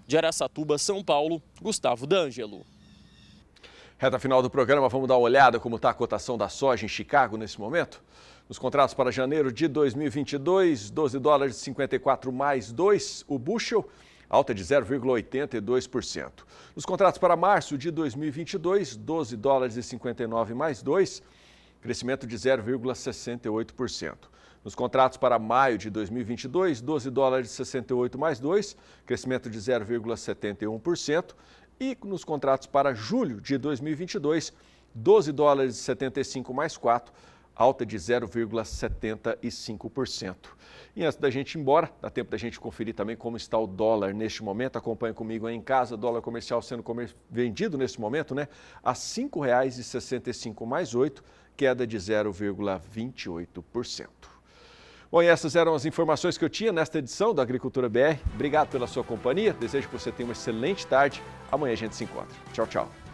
De Araçatuba, São Paulo, Gustavo D'Angelo. Reta final do programa, vamos dar uma olhada como está a cotação da soja em Chicago nesse momento. Nos contratos para janeiro de 2022, 12 dólares e 54 mais 2, o bushel, alta de 0,82%. Nos contratos para março de 2022, 12 dólares e 59 mais 2, crescimento de 0,68%. Nos contratos para maio de 2022, 12 dólares e 68 mais 2, crescimento de 0,71%. E nos contratos para julho de 2022, 12 dólares e 75 mais 4, alta de 0,75%. E antes da gente ir embora, dá tempo da gente conferir também como está o dólar neste momento. Acompanhe comigo aí em casa, dólar comercial sendo vendido nesse momento, né? A R$ 5,65 mais 8, queda de 0,28%. Bom, e essas eram as informações que eu tinha nesta edição da Agricultura BR. Obrigado pela sua companhia. Desejo que você tenha uma excelente tarde. Amanhã a gente se encontra. Tchau, tchau.